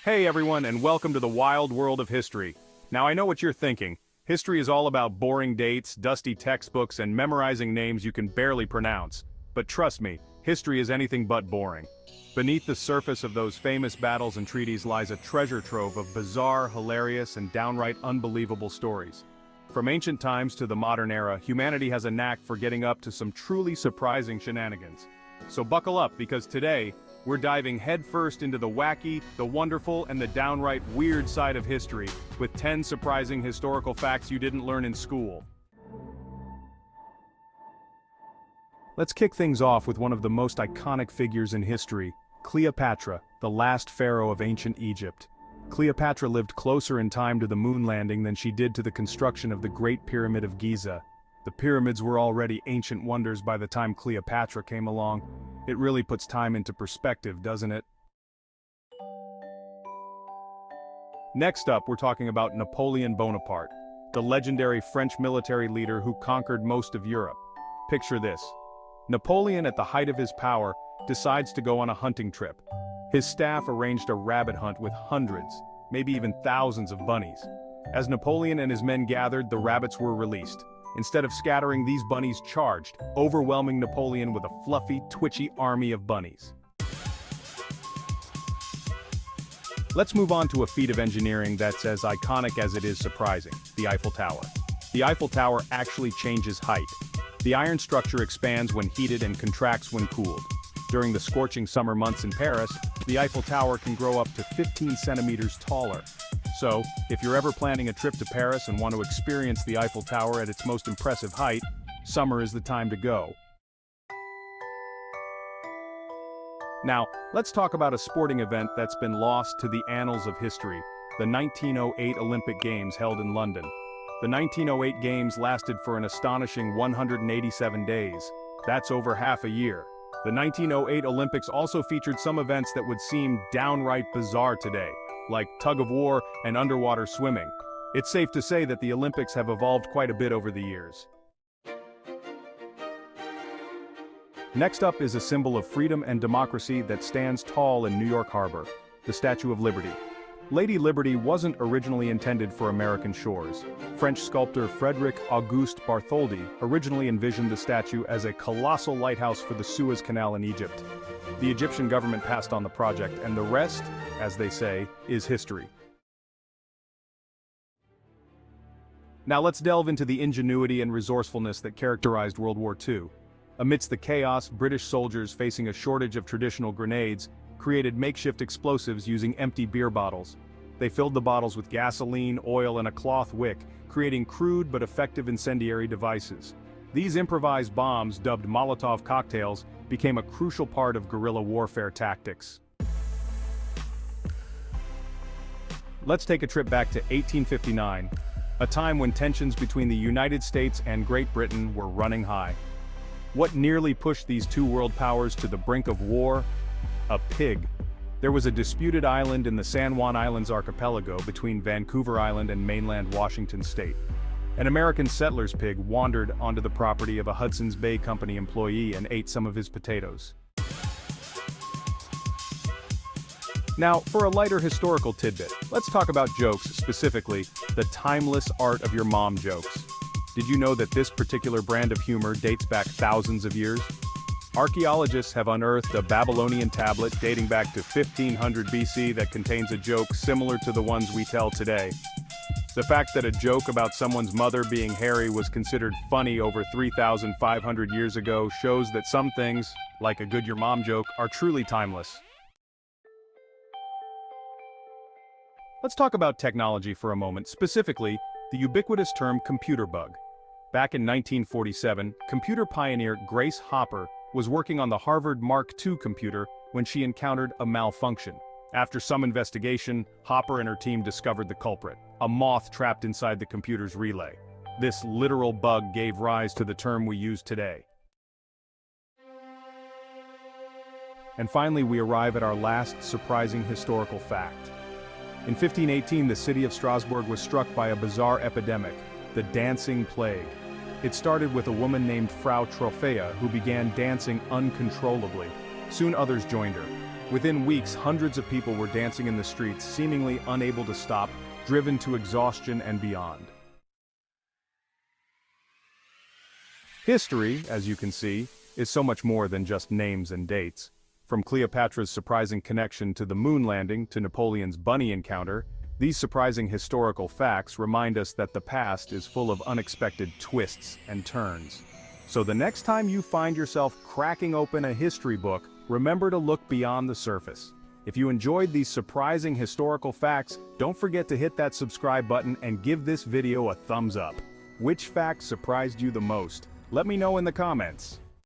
Hey everyone, and welcome to the wild world of history. Now I know what you're thinking. History is all about boring dates, dusty textbooks, and memorizing names you can barely pronounce. But trust me, history is anything but boring. Beneath the surface of those famous battles and treaties lies a treasure trove of bizarre, hilarious, and downright unbelievable stories. From ancient times to the modern era, humanity has a knack for getting up to some truly surprising shenanigans. So buckle up, because today, we're diving headfirst into the wacky, the wonderful, and the downright weird side of history, with 10 surprising historical facts you didn't learn in school. Let's kick things off with one of the most iconic figures in history, Cleopatra, the last pharaoh of ancient Egypt. Cleopatra lived closer in time to the moon landing than she did to the construction of the Great Pyramid of Giza. The pyramids were already ancient wonders by the time Cleopatra came along. It really puts time into perspective, doesn't it? Next up, we're talking about Napoleon Bonaparte, the legendary French military leader who conquered most of Europe. Picture this. Napoleon, at the height of his power, decides to go on a hunting trip. His staff arranged a rabbit hunt with hundreds, maybe even thousands of bunnies. As Napoleon and his men gathered, the rabbits were released. Instead of scattering, these bunnies charged, overwhelming Napoleon with a fluffy, twitchy army of bunnies. Let's move on to a feat of engineering that's as iconic as it is surprising, the Eiffel Tower. The Eiffel Tower actually changes height. The iron structure expands when heated and contracts when cooled. During the scorching summer months in Paris, the Eiffel Tower can grow up to 15 centimeters taller. So, if you're ever planning a trip to Paris and want to experience the Eiffel Tower at its most impressive height, summer is the time to go. Now, let's talk about a sporting event that's been lost to the annals of history, the 1908 Olympic Games held in London. The 1908 Games lasted for an astonishing 187 days. That's over half a year. The 1908 Olympics also featured some events that would seem downright bizarre today, like tug-of-war and underwater swimming. It's safe to say that the Olympics have evolved quite a bit over the years. Next up is a symbol of freedom and democracy that stands tall in New York Harbor, the Statue of Liberty. Lady Liberty wasn't originally intended for American shores. French sculptor Frédéric Auguste Bartholdi originally envisioned the statue as a colossal lighthouse for the Suez Canal in Egypt. The Egyptian government passed on the project, and the rest, as they say, is history. Now let's delve into the ingenuity and resourcefulness that characterized World War II. Amidst the chaos, British soldiers, facing a shortage of traditional grenades, created makeshift explosives using empty beer bottles. They filled the bottles with gasoline, oil, and a cloth wick, creating crude but effective incendiary devices. These improvised bombs, dubbed Molotov cocktails, became a crucial part of guerrilla warfare tactics. Let's take a trip back to 1859, a time when tensions between the United States and Great Britain were running high. What nearly pushed these two world powers to the brink of war? A pig. There was a disputed island in the San Juan Islands archipelago between Vancouver Island and mainland Washington state. An American settler's pig wandered onto the property of a Hudson's Bay Company employee and ate some of his potatoes. Now, for a lighter historical tidbit, let's talk about jokes, specifically, the timeless art of your mom jokes. Did you know that this particular brand of humor dates back thousands of years? Archaeologists have unearthed a Babylonian tablet dating back to 1500 BC that contains a joke similar to the ones we tell today. The fact that a joke about someone's mother being hairy was considered funny over 3,500 years ago shows that some things, like a good your mom joke, are truly timeless. Let's talk about technology for a moment, specifically, the ubiquitous term computer bug. Back in 1947, computer pioneer Grace Hopper was working on the Harvard Mark II computer when she encountered a malfunction. After some investigation, Hopper and her team discovered the culprit, a moth trapped inside the computer's relay. This literal bug gave rise to the term we use today. And finally, we arrive at our last surprising historical fact. In 1518, the city of Strasbourg was struck by a bizarre epidemic, the dancing plague. It started with a woman named Frau Trophea who began dancing uncontrollably. Soon others joined her. Within weeks, hundreds of people were dancing in the streets, seemingly unable to stop, driven to exhaustion and beyond. History, as you can see, is so much more than just names and dates. From Cleopatra's surprising connection to the moon landing to Napoleon's bunny encounter, these surprising historical facts remind us that the past is full of unexpected twists and turns. So the next time you find yourself cracking open a history book, remember to look beyond the surface. If you enjoyed these surprising historical facts, don't forget to hit that subscribe button and give this video a thumbs up. Which fact surprised you the most? Let me know in the comments.